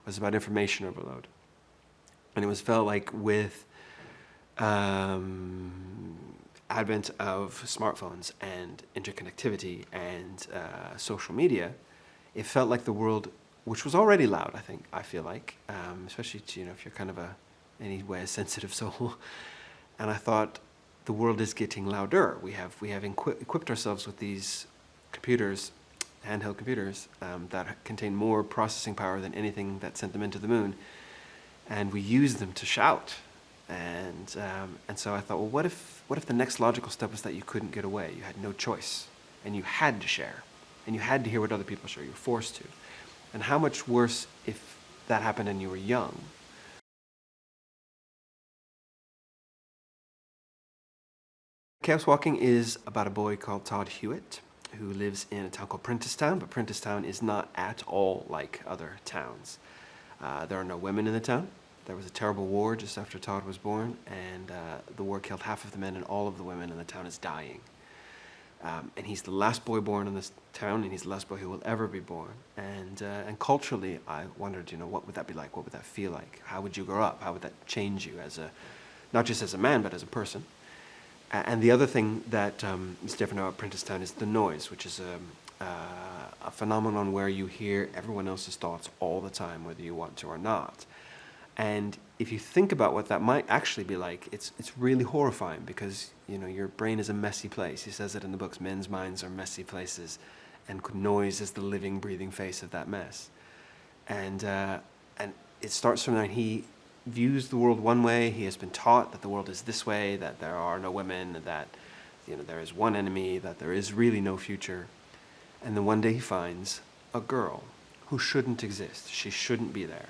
It was about information overload. And it was felt like with advent of smartphones and interconnectivity and social media, it felt like the world, which was already loud, I feel like, especially if you're kind of anyway a sensitive soul. And I thought the world is getting louder. We have equipped ourselves with these computers, handheld computers, that contain more processing power than anything that sent them into the moon, and we use them to shout. And so I thought, well, what if the next logical step was that you couldn't get away? You had no choice, and you had to share, and you had to hear what other people share. You were forced to. And how much worse if that happened and you were young? Chaos Walking is about a boy called Todd Hewitt who lives in a town called Prentisstown, but Prentisstown is not at all like other towns. There are no women in the town. There was a terrible war just after Todd was born, and the war killed half of the men, and all of the women in the town is dying. And he's the last boy born in this town, and he's the last boy who will ever be born. And culturally, I wondered, what would that be like? What would that feel like? How would you grow up? How would that change you not just as a man, but as a person? And the other thing that is different about Prentisstown is the noise, which is a phenomenon where you hear everyone else's thoughts all the time, whether you want to or not. And if you think about what that might actually be like, it's really horrifying, because your brain is a messy place. He says it in the books. Men's minds are messy places, and noise is the living, breathing face of that mess. And it starts from there. He views the world one way. He has been taught that the world is this way, that there are no women, that there is one enemy, that there is really no future. And then one day he finds a girl who shouldn't exist. She shouldn't be there.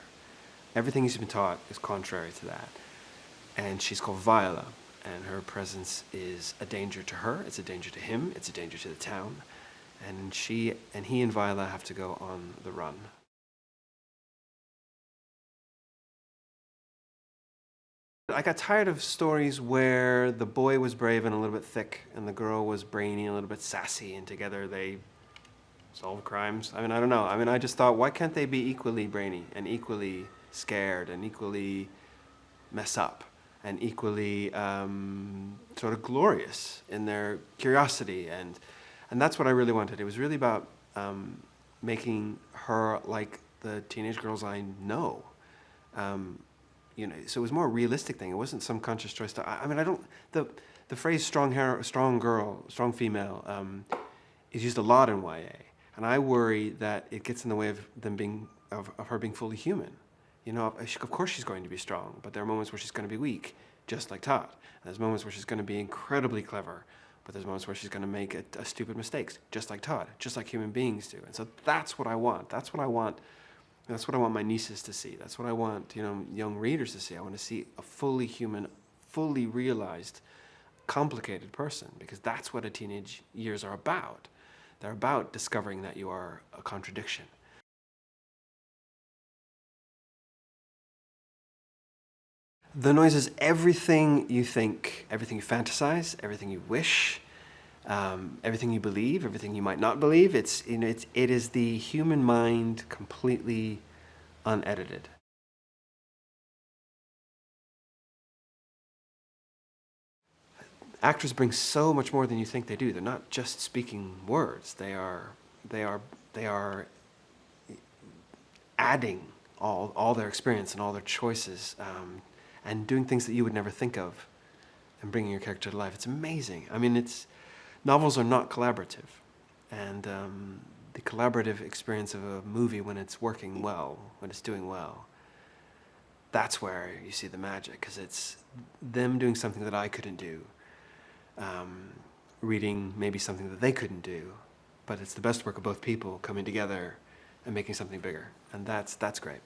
Everything he's been taught is contrary to that. And she's called Viola, and her presence is a danger to her, it's a danger to him, it's a danger to the town. And he and Viola have to go on the run. I got tired of stories where the boy was brave and a little bit thick, and the girl was brainy and a little bit sassy, and together they solve crimes. I don't know. I just thought, why can't they be equally brainy and equally scared and equally mess up and equally sort of glorious in their curiosity? And that's what I really wanted. It was really about making her like the teenage girls I know. So it was more a realistic thing. It wasn't some conscious choice the phrase strong girl, strong female is used a lot in YA. And I worry that it gets in the way of her being fully human. Of course she's going to be strong, but there are moments where she's going to be weak, just like Todd. And there's moments where she's going to be incredibly clever, but there's moments where she's going to make a stupid mistakes, just like Todd, just like human beings do. And so that's what I want. That's what I want my nieces to see. That's what I want, young readers to see. I want to see a fully human, fully realized, complicated person, because that's what teenage years are about. They're about discovering that you are a contradiction. The noise is everything you think, everything you fantasize, everything you wish, everything you believe, everything you might not believe. It is the human mind completely unedited. Actors bring so much more than you think they do. They're not just speaking words. They are adding all their experience and all their choices, and doing things that you would never think of, and bringing your character to life. It's amazing. Novels are not collaborative, and the collaborative experience of a movie, when it's working well, when it's doing well, that's where you see the magic, because it's them doing something that I couldn't do, reading maybe something that they couldn't do, but it's the best work of both people coming together and making something bigger, and that's great.